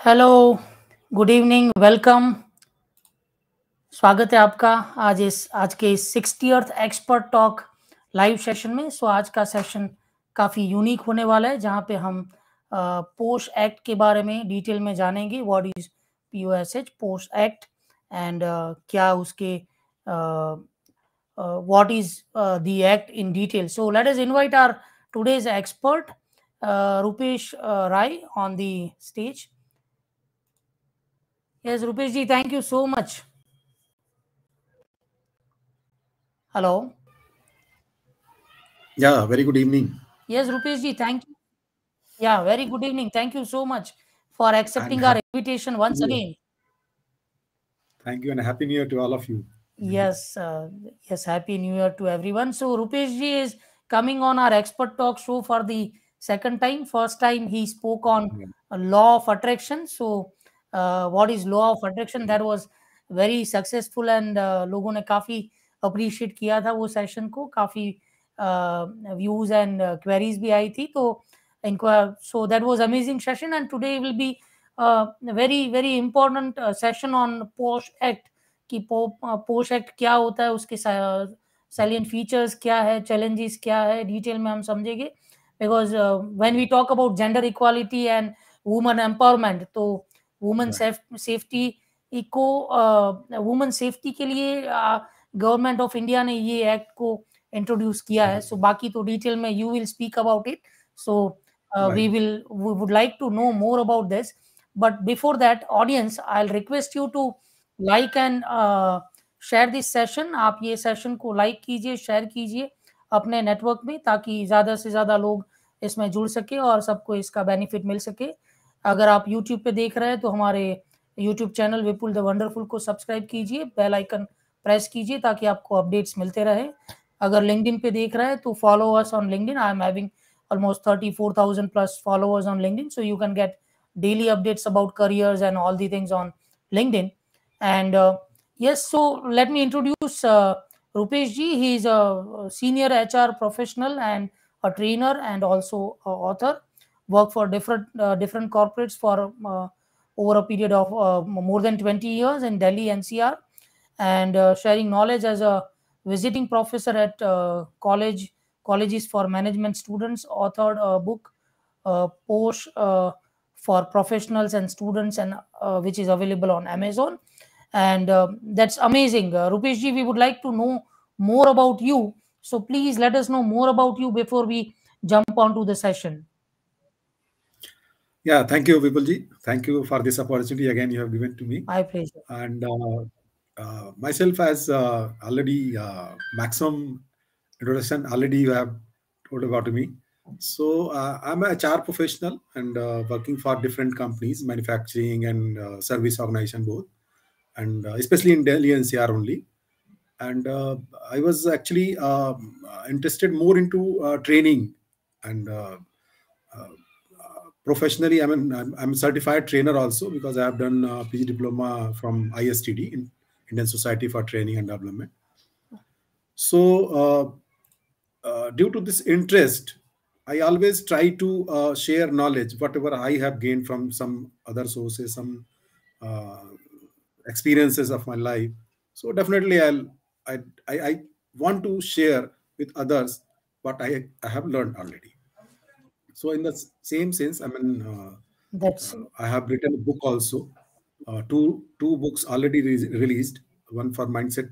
Hello, good evening, welcome. स्वागत है आपका आज के 60th expert talk live session में। आज का सेशन काफ़ी यूनिक होने वाला है, जहां पे हम पोश एक्ट के बारे में डिटेल में जानेंगे। What is POSH POSH act and क्या उसके what is the act in detail. So let us invite our today's expert Rupesh Rai on the stage. Yes, Rupesh ji, thank you so much. Hello. Yeah, very good evening. Yes, Rupesh ji, thank you. Yeah, very good evening. Thank you so much for accepting our invitation once again. Thank you and Happy New Year to all of you. Yes, Happy New Year to everyone. So Rupesh ji is coming on our expert talk show for the second time. First time he spoke on law of attraction. So what is law of attraction? That was very successful and लोगों ने काफी appreciate किया था वो session को, काफी views and queries भी आई थी। तो so that was amazing session, and today will be a very important session on POSH Act कि पोश एक्ट क्या होता है, उसके सैलिएंट फीचर्स क्या है, चैलेंजेस क्या है, डिटेल में हम समझेंगे। Because when we talk about gender equality and women empowerment, तो वुमेन सेफ्टी वुमेन सेफ्टी के लिए गवर्नमेंट ऑफ इंडिया ने ये एक्ट को इंट्रोड्यूस किया है। सो बाकी तो डिटेल में you will speak about it. So we would like to know more about this, but before that audience, I will request you to like and share this session. आप ये session को like कीजिए, share कीजिए अपने network में, ताकि ज़्यादा से ज़्यादा लोग इसमें जुड़ सके और सबको इसका बेनिफिट मिल सके। अगर आप YouTube पे देख रहे हैं तो हमारे YouTube channel Vipul the wonderful को सब्सक्राइब कीजिए, बेल आइकन प्रेस कीजिए ताकि आपको अपडेट्स मिलते रहे। अगर लिंक्डइन पे देख रहे हैं तो follow us on LinkedIn. I am having almost 34,000 plus followers on LinkedIn, so you can get daily updates about careers and all the things on LinkedIn. And yes, so let me introduce Roopesh ji. He is a senior HR professional and a trainer and also a author. Worked for different corporates for over a period of more than 20 years in Delhi NCR, and sharing knowledge as a visiting professor at colleges for management students. Authored a book, POSH for professionals and students, and which is available on Amazon. And that's amazing. Rupesh ji, we would like to know more about you. So please let us know more about you before we jump onto the session. Yeah, thank you, Vipul ji. Thank you for this opportunity again you have given to me. My pleasure. And myself, as already maximum introduction already you have told about me. So I'm a HR professional and working for different companies, manufacturing and service organization both, and especially in Delhi NCR only. And I was actually interested more into training and professionally. I'm a certified trainer also, because I have done PG diploma from ISTD, in Indian Society for Training and Development. So due to this interest, I always try to share knowledge, whatever I have gained from some other sources, some experiences of my life. So definitely I want to share with others what I have learned already. So in the same sense, I have written a book also. Two books already released. One for mindset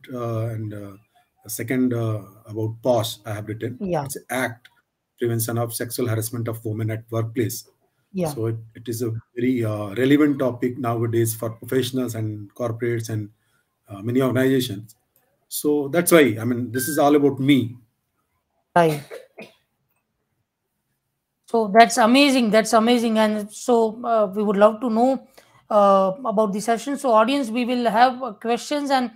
and a second about POSH I have written. Yeah. It's an Act, Prevention of Sexual Harassment of Women at Workplace. Yeah. So it is a very relevant topic nowadays for professionals and corporates and many organizations. So that's why, this is all about me. Right. So that's amazing. That's amazing. And so we would love to know about the session. So audience, we will have questions, and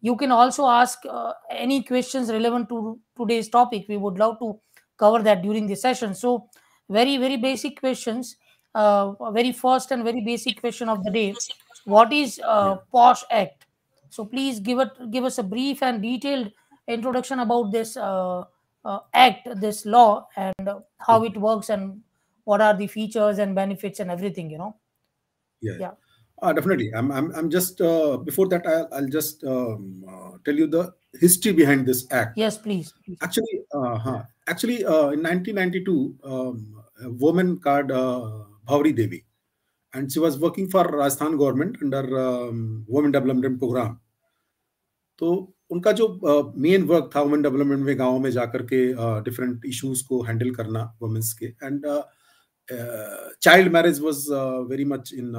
you can also ask any questions relevant to today's topic. We would love to cover that during the session. So very basic questions. Very first and very basic question of the day: what is POSH Act? So please give us a brief and detailed introduction about this act, this law, and how it works, and what are the features and benefits and everything, Yeah. Definitely. I'm just before that I'll just tell you the history behind this act. Yes, please. Actually, in 1992, a woman called Bhauri Devi, and she was working for Rajasthan government under women development program. तो उनका जो main work था women development में, गाँव में जाकर के different issues को हैंडल करना वुमेन्स के, and child marriage was very much in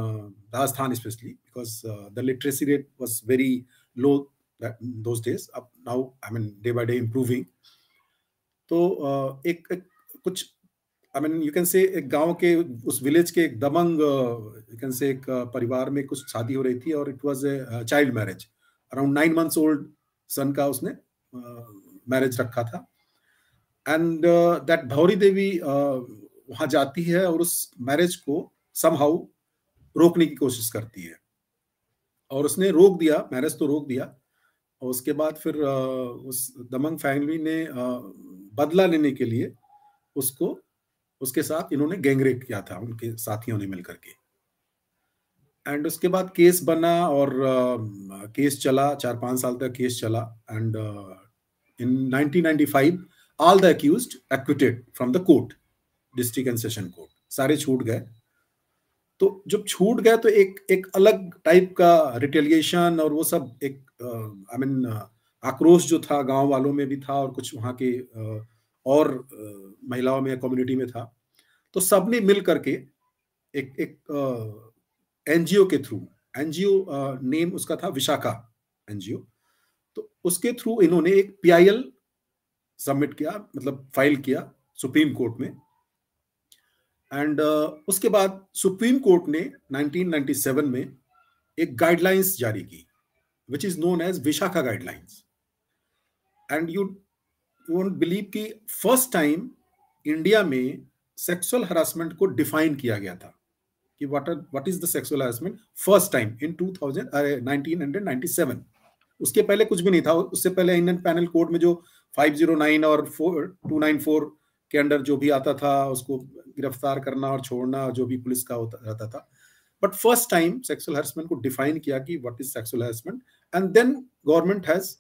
Rajasthan, especially because the literacy rate was very low those days. Up now, I mean, day by day improving. तो एक कुछ, I mean, you can say एक गांव के उस village के एक दबंग you can say एक परिवार में कुछ शादी हो रही थी, और it was a child marriage. Around 9 months old son का उसने मैरिज रखा था, एंड दैट भौरी देवी वहां जाती है और उस मैरिज को समहाउ रोकने की कोशिश करती है, और उसने रोक दिया, मैरिज तो रोक दिया। और उसके बाद फिर उस दमंग फैमिली ने बदला लेने के लिए उसको, उसके साथ इन्होंने गैंगरेप किया था उनके साथियों ने मिलकर के, एंड उसके बाद केस बना और केस चला, 4-5 साल तक केस चला, and in 1995 all the accused acquitted from the court, district and session court, सारे छूट गए। तो जब छूट गए तो एक अलग टाइप का रिटेलिएशन और वो सब एक आई मीन आक्रोश जो था गांव वालों में भी था, और कुछ वहां के और महिलाओं में, कम्युनिटी में था। तो सबने मिल करके एक एनजीओ के थ्रू, एनजीओ नेम उसका था विशाखा एनजीओ, तो उसके थ्रू इन्होंने एक पीआईएल सबमिट किया, मतलब फाइल किया सुप्रीम कोर्ट में, एंड उसके बाद सुप्रीम कोर्ट ने 1997 में एक गाइडलाइंस जारी की, which is known as Vishakha guidelines. And you won't believe कि फर्स्ट टाइम इंडिया में सेक्सुअल हरासमेंट को डिफाइन किया गया था कि what is the sexual harassment, first time in 1997। उसके पहले कुछ भी नहीं था। उससे पहले इंडियन पैनल कोड में जो 509 और 294 के अंडर जो भी आता था उसको गिरफ्तार करना और छोड़ना जो भी पुलिस का होता रहता था, but first time sexual harassment को डिफाइन किया कि what is sexual harassment, and then government has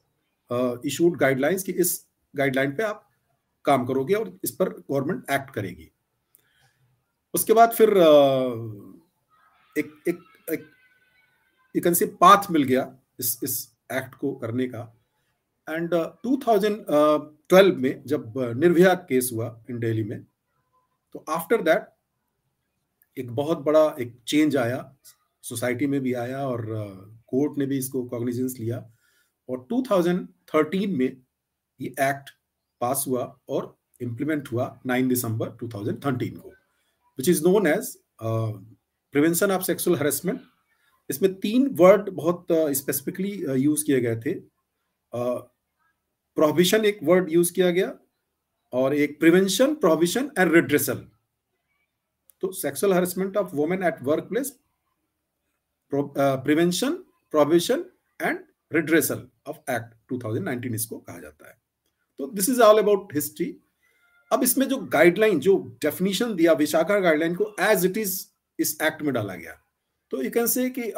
issued guidelines कि इस गाइडलाइन पे आप काम करोगे और इस पर गवर्नमेंट एक्ट करेगी। उसके बाद फिर एक यू कैन से पाथ मिल गया इस एक्ट को करने का, एंड 2012 में जब निर्भया केस हुआ इन दिल्ली में, तो आफ्टर दैट एक बहुत बड़ा एक चेंज आया, सोसाइटी में भी आया और कोर्ट ने भी इसको कॉग्निजेंस लिया, और 2013 में ये एक्ट पास हुआ और इम्प्लीमेंट हुआ 9 दिसंबर 2013 को, which is known as prevention of sexual harassment. इसमें 3 वर्ड बहुत स्पेसिफिकली यूज किए गए थे। प्रोहिबिशन एक वर्ड यूज किया गया, और एक प्रिवेंशन, प्रोहिबिशन एंड रिड्रेसल। तो sexual harassment of women at work place, prevention, prohibition and redressal of act 2019 इसको कहा जाता है। तो this is all about history. अब इसमें जो गाइडलाइन, जो डेफिनेशन दिया विशाखा गाइडलाइन को, एज इट इज इस एक्ट में डाला गया। तो यू कैन से कि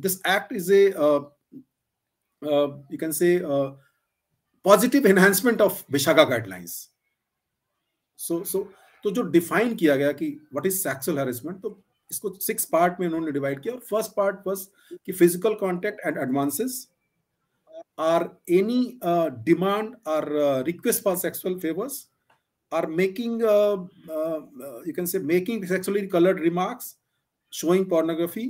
this act is a you can से positive enhancement of Vishakha guidelines. तो जो डिफाइन किया गया कि व्हाट इज सेक्सुअल हरेसमेंट, तो इसको 6 पार्ट में उन्होंने डिवाइड किया। फर्स्ट पार्ट वाज कि physical contact and advances are any demand or request for sexual favours, are making you can say making sexually colored remarks, showing pornography,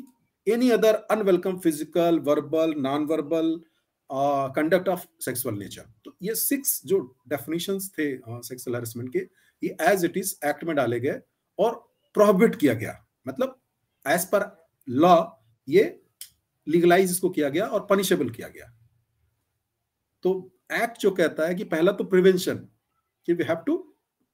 any other unwelcome physical, verbal, non-verbal conduct of sexual nature। तो ये 6 जो definitions थे sexual harassment के, ये as it is act में डाले गए और prohibit किया गया, मतलब as per law ये legalize इसको किया गया और punishable किया गया। तो act जो कहता है कि पहला तो prevention, कि we have to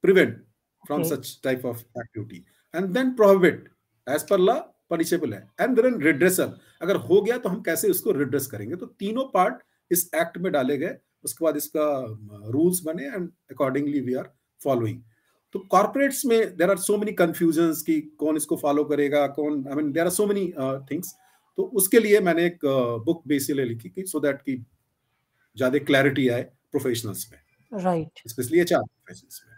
prevent from such type of activity, and then prohibit as per law punishable है, and then redressal, अगर हो गया तो हम कैसे उसको redress करेंगे। तो तीनों पार्ट इस एक्ट में डाले गए। उसके बाद इसका रूल्स बने, and accordingly we are following. तो कॉर्पोरेट्स में there are so many confusions कि कौन इसको फॉलो करेगा, कौन, I mean there are so many things. तो उसके लिए मैंने एक बुक बेसिकली लिखी कि सो दैट कि ज्यादा क्लैरिटी आए प्रोफेशनल्स में, Right. स्पेशली एचआर प्रोफेशनल्स में.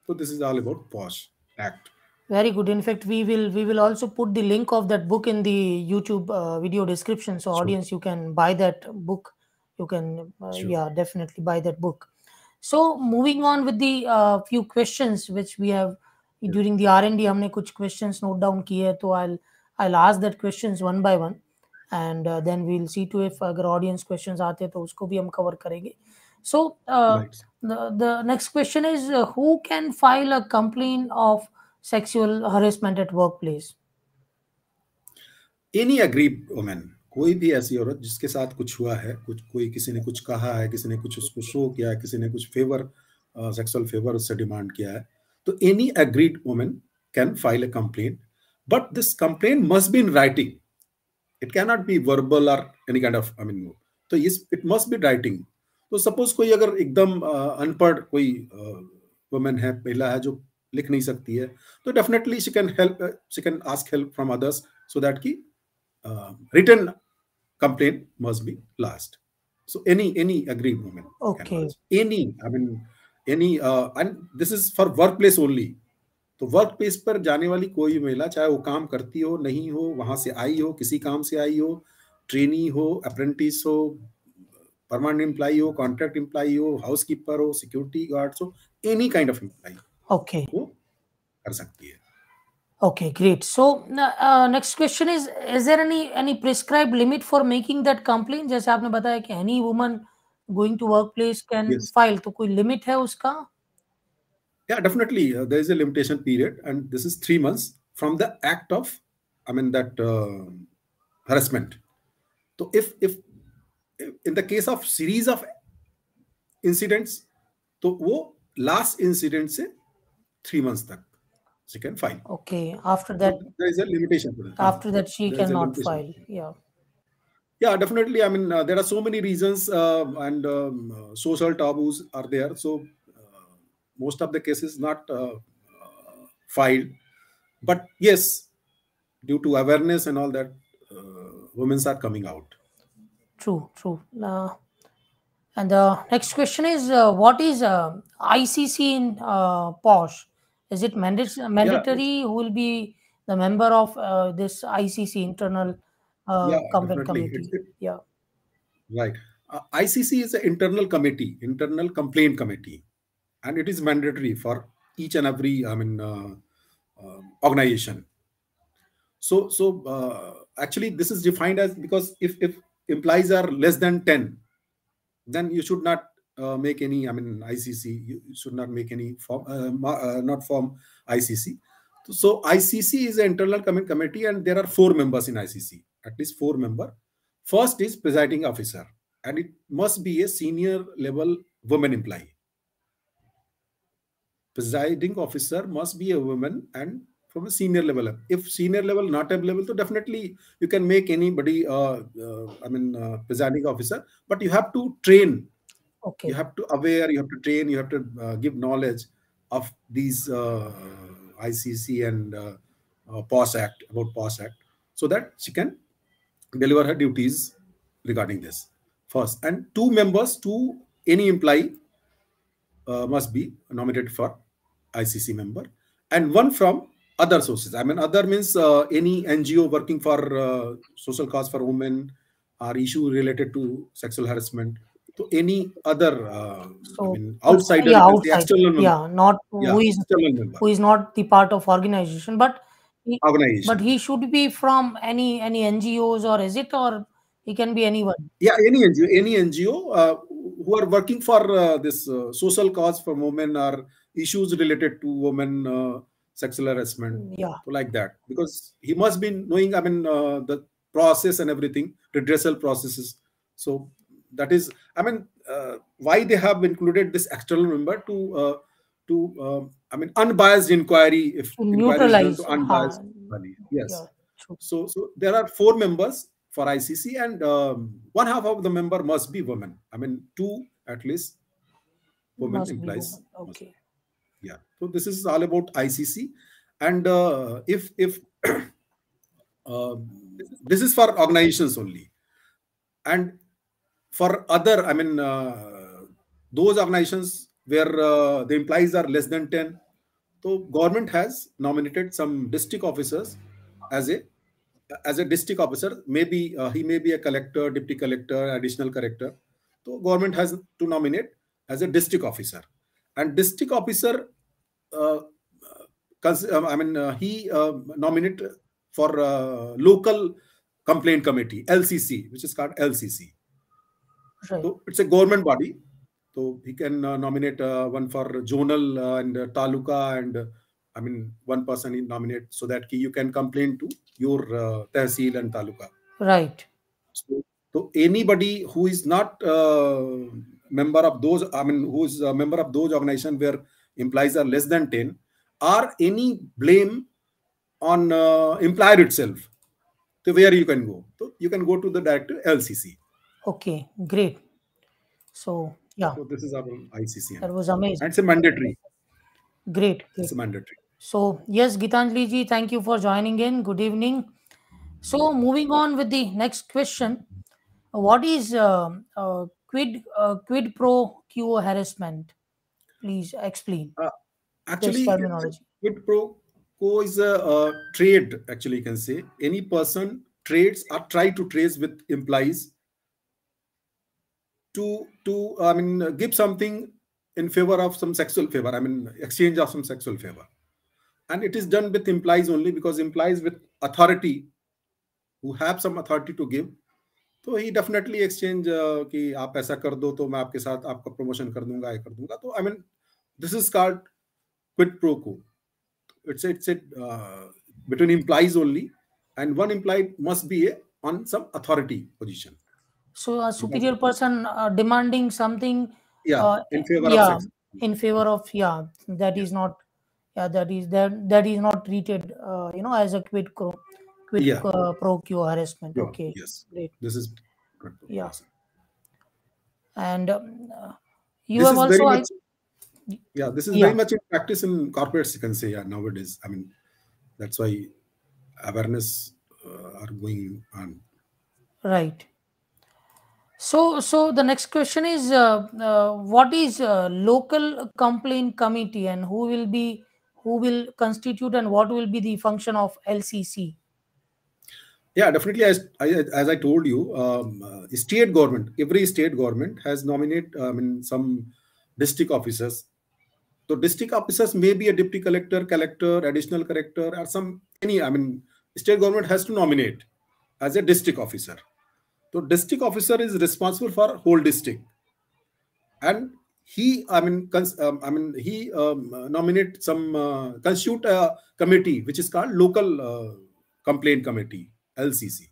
तो this is all about posh act. Very good. In fact, we will also put the link of that book in the YouTube video description, so Sure. audience, you can buy that book. You can Sure. yeah, definitely buy that book. So moving on with the few questions which we have during the R&D, हमने कुछ questions note down किए हैं, तो I'll ask that questions one by one, and then we'll see to if अगर audience questions आते हैं तो उसको भी हम cover करेंगे. So Right. the next question is, who can file a complaint of sexual harassment at workplace? Any aggrieved women, कोई भी ऐसी औरत जिसके साथ कुछ हुआ है, कुछ कोई किसी ने कुछ कहा है, किसी ने कुछ उसको शो किया है, किसी ने कुछ फेवर, सेक्सुअल फेवर उससे डिमांड किया है, तो any aggrieved women can file a complaint, but this complaint must be in writing. It can not be verbal or any kind of, I mean, तो इट मस्ट बी राइटिंग. तो suppose कोई अगर एकदम अनपढ़ कोई वुमेन है, महिला है, जो लिख नहीं सकती है, तो definitely she can ask help from others, so that की written complaint must be lodged. So any agreed woman Okay. can lodge. Any and this is for workplace only. तो वर्क प्लेस पर जाने वाली कोई महिला, चाहे वो काम करती हो, नहीं हो, वहां से आई हो, किसी काम से आई हो, ट्रेनी हो, अप्रेंटिस हो, परमानेंट एम्प्लॉई हो, कॉन्ट्रैक्ट एम्प्लॉई हो, हाउसकीपर हो, सिक्योरिटी गार्ड्स हो, any kind of employee Okay. वो कर सकती है. Okay, great. So next question is there any prescribed limit for making that complaint? जैसे आपने बताया कि any woman going to workplace can Yes. file, तो कोई limit है उसका? Yeah, definitely. There is a limitation period, and this is 3 months from the act of, I mean, that harassment. So if in the case of series of incidents, तो वो last incident से 3 months तक she can file. Okay, after that, So there is a limitation to that. after that she There is a cannot limitation. file. Yeah. Yeah, definitely. I mean, there are so many reasons, and social taboos are there. So most of the cases not filed, but yes, due to awareness and all that, women are coming out. True. And the next question is, what is ICC in POSH? Is it mandatory? Who will be the member of this ICC, internal complaint committee? Yeah. Right. ICC is an internal committee, internal complaint committee, and it is mandatory for each and every, I mean, organization. So actually, this is defined as, because if employees are less than 10, then you should not make any, I mean, ICC. You should not make any form, not form ICC. So ICC is an internal committee, and there are 4 members in ICC, at least 4 members. First is presiding officer, and it must be a senior level woman employee. Presiding officer must be a woman and from a senior level. If senior level not available, so definitely you can make anybody, presiding officer, but you have to train. Okay. You have to aware, you have to train, you have to give knowledge of these ICC and POSH Act, about POSH Act, so that she can deliver her duties regarding this first. And 2 members to any employee must be nominated for ICC member, and 1 from other sources. I mean, other means any NGO working for social cause for women or issue related to sexual harassment. So any other, outsider, outside, external member. not who is not the part of organization, but he should be from any NGOs, or is it, or he can be anyone? Yeah, any NGO who are working for this social cause for women or issues related to women sexual harassment. Yeah. So like that, because he must be knowing, I mean, the process and everything, redressal processes. So that is, I mean, why they have included this external member to unbiased inquiry, if inquiry is done to unbiased body. Yes. Yeah, so there are 4 members for ICC, and 1/2 of the member must be women. I mean, 2 at least women employees. Okay. Yeah. So this is all about ICC, and if uh, this is for organizations only, and for other, I mean, those organizations where the employees are less than 10, so government has nominated some district officers as a district officer. Maybe he may be a collector, deputy collector, additional collector. So government has to nominate as a district officer, and district officer, uh, he nominate for local complaint committee, LCC, which is called LCC. Right. So it's a government body. So he can nominate one for zonal and taluka, and I mean, one person he nominate, so that you can complain to your tehsil and taluka. Right. So anybody who is not member of those, I mean, who is a member of those organizations where employees are less than 10, or any blame on employer itself, so where you can go? So you can go to the director LCC. Okay, great. So yeah, So this is our ICC, that was and amazing. it's a mandatory. Great. It's a mandatory. So yes, Gitanjali ji, thank you for joining in. Good evening. So moving on with the next question, what is quid pro quo harassment? Please explain this Actually, terminology. quid pro quo is a trade. Actually, you can say any person trades or try to trace with implies to I mean, give something in favor of some sexual favor. I mean, exchange of some sexual favor, and it is done with implies only, because implies with authority, who have some authority to give. तो ही definitely exchange कि आप ऐसा कर दो तो मैं आपके साथ आपका प्रमोशन कर दूंगा, ये कर दूंगा. तो I mean, this is called quid pro को. It's between implies only, and one implied must be on some authority position. So a superior person demanding something, Yeah, in favor yeah, of sex. in favor of, yeah, that is not, yeah, that is not treated, as a quid Yeah. pro quo harassment. Yeah, Okay, yes. great. This is quid pro quo. Yeah. And you This have is also, very much, yeah, this is yeah, very much in practice in corporates, you can say, yeah, nowadays. I mean, that's why awareness are going on. right. So the next question is, what is local complaint committee, and who will constitute, and what will be the function of LCC? Yeah, definitely. As I told you, state government, every state government has nominate, I mean, some district officers. So district officers may be a deputy collector, collector, additional collector, or any. I mean, state government has to nominate as a district officer. So district officer is responsible for whole district, and he, he nominate some constitute a committee which is called local complaint committee, LCC.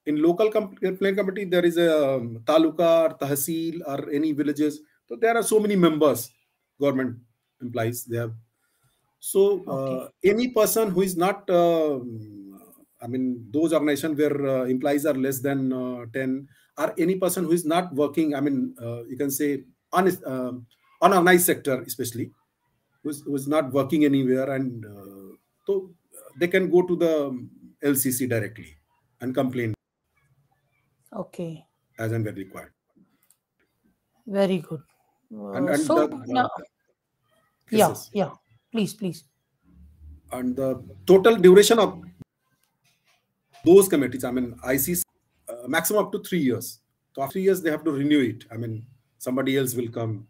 In local complaint committee, there is a taluka or tahsil or any villages. So there are so many members, government employees. They have. So Okay. any person who is not, I mean, those organizations where employees are less than 10, or any person who is not working, I mean, you can say unorganized sector, especially, who is not working anywhere, and so they can go to the LCC directly and complain Okay. as and when required. Very good. And So yes. yeah. Please. And the total duration of those committees, I mean, ICC, maximum up to 3 years. So after 3 years, they have to renew it. I mean, somebody else will come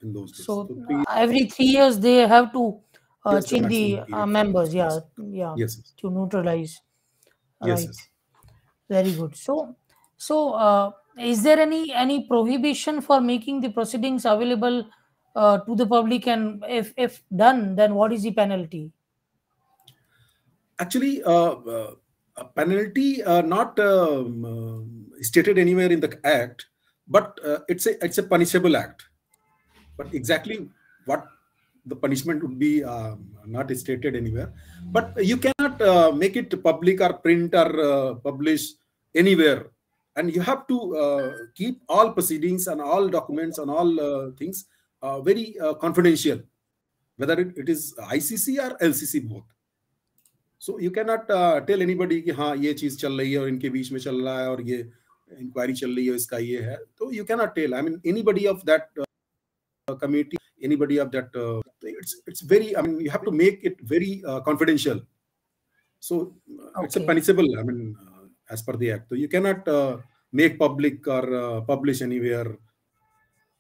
in those days. So 3 years, every 3 years they have to the change the maximum period. members. Yeah, Yes. yeah. Yes. To neutralize. Yes. Right. Very good. So is there any prohibition for making the proceedings available to the public, and if done, then what is the penalty? Actually, a penalty not stated anywhere in the act, but it's a punishable act. But exactly what the punishment would be, not stated anywhere. But you cannot make it public or print or publish anywhere, and you have to keep all proceedings and all documents and all things very confidential. whether it is ICC or LCC both. So you cannot tell anybody कि हाँ ये चीज चल रही है और इनके बीच में चल रहा है और ये इंक्वायरी चल रही है इसका ये है, तो you cannot tell. I mean anybody of that committee, anybody of that it's very, I mean you have to make it very confidential. So it's a punishable, I mean as per the act. So you cannot make public or publish anywhere.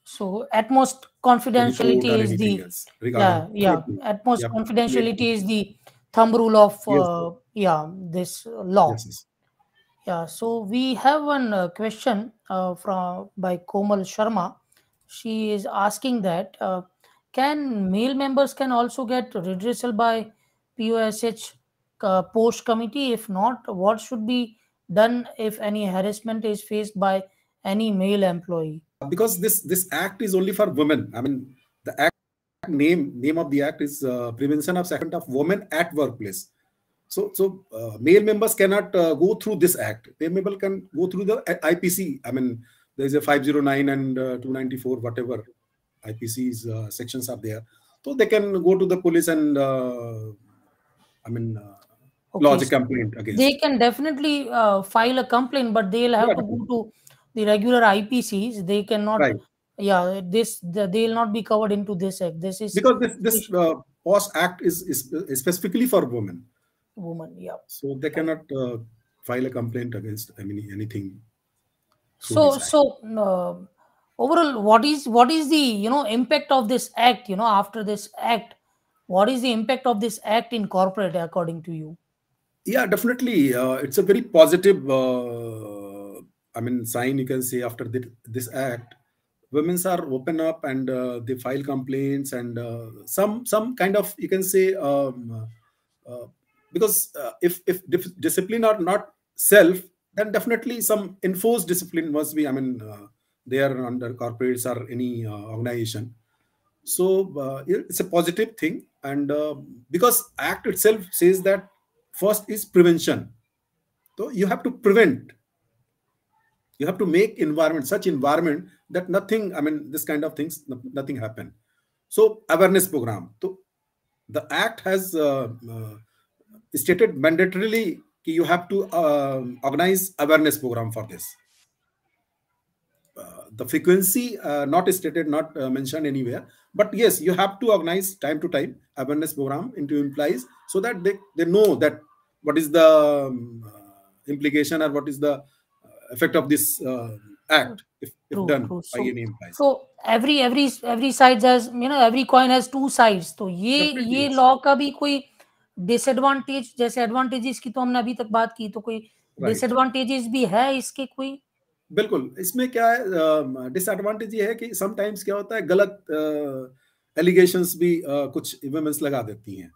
So at most confidentiality is the at most confidentiality is the thumb rule of this law. Yeah, so we have one question by Komal Sharma. She is asking that can male members can also get redressal by POSH POSH Committee? If not, what should be done if any harassment is faced by any male employee? Because this act is only for women. I mean the act name of the act is Prevention of Sexual Harassment of Women at Workplace. So male members cannot go through this act. Male members can go through the IPC. I mean, there is a 509 and 294, whatever IPC's sections are there. So they can go to the police and lodge a complaint against. They can definitely file a complaint, but they'll have to go to the regular IPCs. They cannot. Right. Yeah, they will not be covered into this act. This is because this POSH Act is specifically for women. Yeah. So they cannot file a complaint against anything. So overall, what is the impact of this act? After this act, what is the impact of this act in corporate, according to you? Yeah, definitely, it's a very positive sign, you can say. After this act, women are open up and they file complaints and some kind of, you can say, because if discipline are not self, then definitely some enforced discipline must be, they are under corporates or any organization. So it's a positive thing, and because act itself says that first is prevention. So you have to prevent. You have to make such environment that nothing, this kind of things, nothing happen. So awareness program. So the act has stated mandatorily you have to organize awareness program for this. The frequency not stated, not mentioned anywhere, but yes, you have to organize time to time awareness program into employees so that they know that what is the implication or what is the effect of this act if done by any employees. So every side has, every coin has two sides. तो ये law का भी कोई disadvantage, जैसे advantages की तो हमने अभी तक बात की, तो कोई डिसएडवांटेजेस भी है इसके कोई? बिल्कुल, इसमें क्या है, डिसएडवांटेज ये है कि समटाइम्स क्या होता है, गलत एलिगेशंस भी कुछ वुमेन्स लगा देती हैं.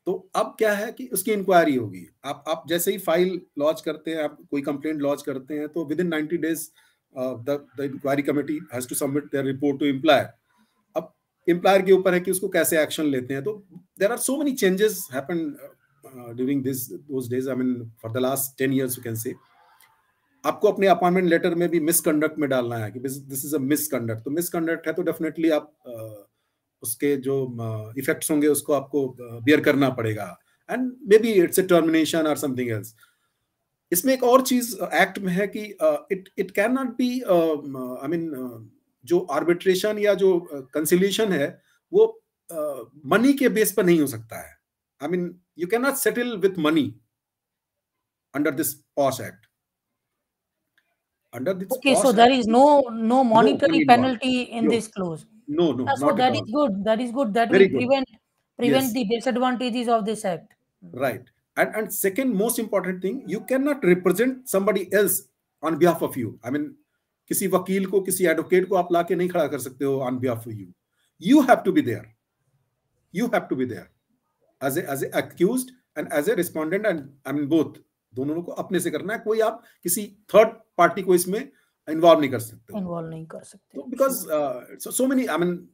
तो अब क्या है कि उसकी इंक्वायरी होगी. आप जैसे ही फाइल लॉन्च करते हैं, आप कोई कंप्लेंट लॉन्च करते हैं, तो within 90 days the inquiry committee has to submit their report to employer. अब एम्प्लॉयर के ऊपर है कि उसको कैसे एक्शन लेते हैं. तो there are so many changes happen during those days, for the last 10 years you can say. आपको अपने अपॉइंटमेंट लेटर में भी मिसकंडक्ट में डालना है कि दिस इज अ मिसकंडक्ट. तो मिसकंडक्ट है तो डेफिनेटली आप उसके जो इफेक्ट्स होंगे उसको आपको बियर करना पड़ेगा, and may be it's a termination और समथिंग एल्स. इसमें एक और चीज एक्ट में है कि इट कैन नॉट बी, जो आर्बिट्रेशन या जो कंसिलिएशन है वो मनी के बेस पर नहीं हो सकता है. You can not settle with money under this posh act. So there is no monetary penalty in this clause. No, so that is good. That is good. That will prevent the disadvantages of this act. Right. And second most important thing, you cannot represent somebody else on behalf of you. किसी वकील को, किसी advocate को आप लाके नहीं खड़ा कर सकते हो on behalf of you. You have to be there. You have to be there as a accused and as a respondent, and both. दोनों को अपने से करना है. कोई आप किसी थर्ड पार्टी को इसमें इन्वॉल्व नहीं कर सकते. Because so many,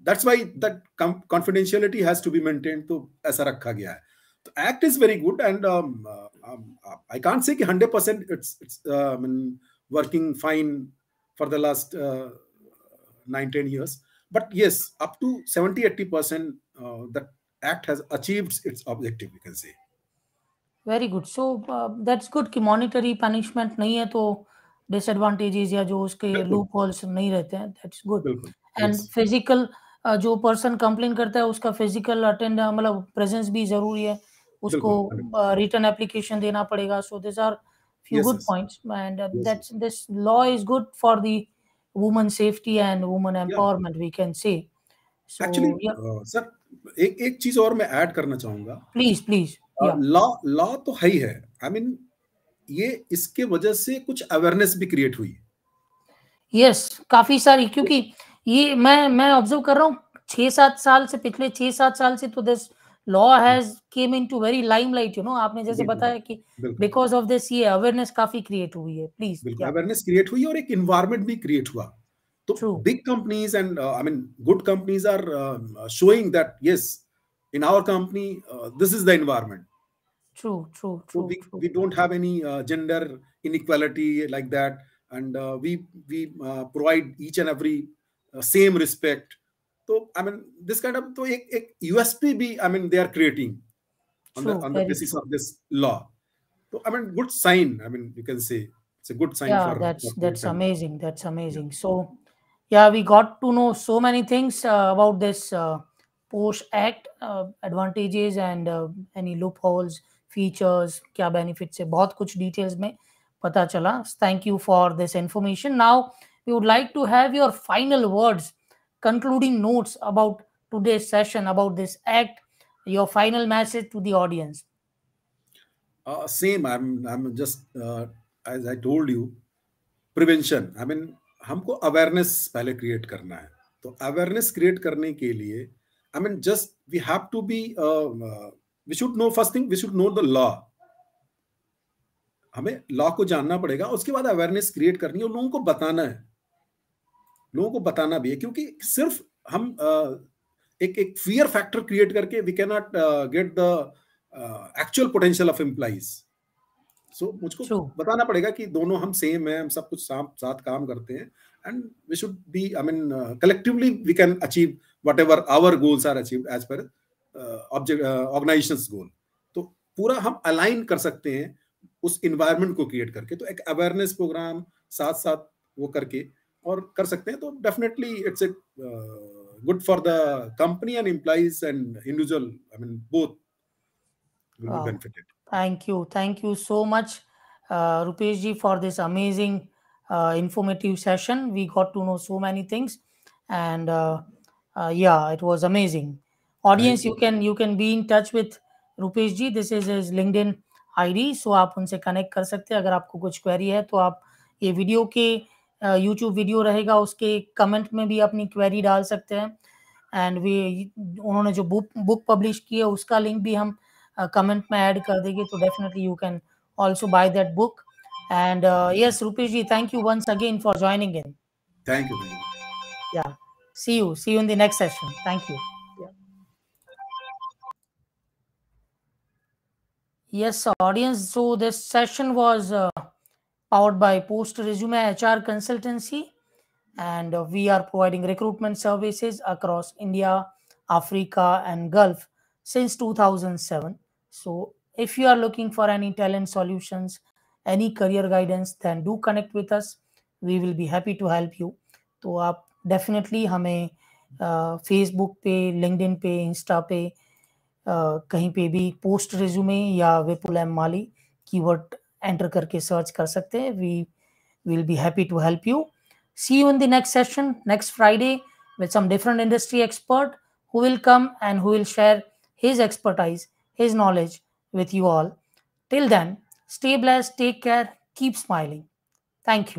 that's why that confidentiality has to be maintained. तो ऐसा रखा गया है. तो act is very good, and I can't say कि 100% it's working fine for the last 9-10 years, but yes, up to 70-80% that act has achieved its objective, we can say. Very good. So that's good कि monetary punishment नहीं है तो disadvantages या जो उसके बिल्कुल loop holes नहीं रहते हैं. That's good. बिल्कुल. एंड यस फिजिकल जो पर्सन कंप्लेन करता है उसका फिजिकल अटेंड मतलब प्रेजेंस भी जरूरी है. उसको बिल्कुल 100%. रिटर्न एप्लीकेशन देना पड़ेगा. So this are few Yes, good yes, points, and yes, that's this law is good for the woman safety and woman yeah. empowerment, we can say. So actually yeah, sir एक एक चीज और मैं add करना चाहूंगा. please, yeah. Law law तो है ही है. आई मीन ये इसके वजह से कुछ अवेयरनेस भी क्रिएट हुई. यस, काफी सारी, क्योंकि ये मैं ऑब्जर्व कर रहा हूँ 6-7 साल से, पिछले 6-7 साल से तो this law has came into very limelight, आपने जैसे बिल्कुल बताया कि बिल्कुल बिकॉज ऑफ दिस ये अवेयरनेस काफी क्रिएट हुई है. प्लीज. बिल्कुल या अवेयरनेस क्रिएट हुई और एक इन्वायरमेंट भी क्रिएट हुआ. तो true big companies and I mean good companies are showing that yes in our company this is the environment. True true So true we don't have any gender inequality like that, and we provide each and every same respect. So I mean this kind of तो एक USP भी I mean they are creating true on the very basis true. of this law. So I mean good sign. I mean you can say it's a good sign Yeah, for that's corporate and amazing. That's yeah. amazing. So, yeah, we got to know so many things about this POSH Act, advantages and any loopholes, features, क्या benefits है, बहुत कुछ details में पता चला. Thank you for this information. Now, we would like to have your final words, concluding notes about today's session, about this act, your final message to the audience. Same. I'm just as I told you, prevention. I mean हमको awareness पहले create करना है. तो awareness create करने के लिए I mean just we have to be we should know first thing we should know the law. हमें law को जानना पड़ेगा. उसके बाद अवेयरनेस क्रिएट करनी है और लोगों को बताना है. लोगों को बताना भी है क्योंकि सिर्फ हम एक फियर फैक्टर क्रिएट करके we can not get the actual potential of employees. So मुझको True. बताना पड़ेगा कि दोनों हम सेम है, हम सब कुछ साथ काम करते हैं, and we should be I mean collectively we can achieve whatever our goals are achieve as per organisations goal. तो पूरा हम अलाइन कर सकते हैं उस इन्वायरमेंट को क्रिएट करके. तो एक अवेयरनेस प्रोग्राम साथ साथ वो करके और कर सकते हैं. तो definitely it's a good for the company and employees and individual. I mean both will be Wow. benefited. Thank you so much, Rupesh ji, for this amazing, informative session. We got to know so many things, and yeah, it was amazing. Audience, Thank you. you can be in touch with Rupesh ji. This is his LinkedIn ID, so आप उनसे connect कर सकते हैं. अगर आपको कुछ query है तो आप ये वीडियो के YouTube वीडियो रहेगा उसके कमेंट में भी अपनी क्वेरी डाल सकते हैं. एंड उन्होंने जो बुक पब्लिश की है उसका लिंक भी हम कमेंट में ऐड कर देंगे. तो definitely you can also buy that book. And yes, Rupesh ji, thank you once again for joining in. Thank you. Yeah, see you in the next session. Thank you. Yes, audience, so this session was powered by Post Resume HR Consultancy, and we are providing recruitment services across India, Africa, and Gulf since 2007. So if you are looking for any talent solutions, any career guidance, then do connect with us. We will be happy to help you. तो आप definitely हमें Facebook पे, LinkedIn पे, Insta पे, कहीं पे भी post resume या Vipul M Mali keyword enter करके सर्च कर सकते हैं. We will be happy to help you. See you in the next session next Friday with some different industry expert who will come and who will share his expertise, his knowledge with you all. Till then, stay blessed, take care, keep smiling. Thank you.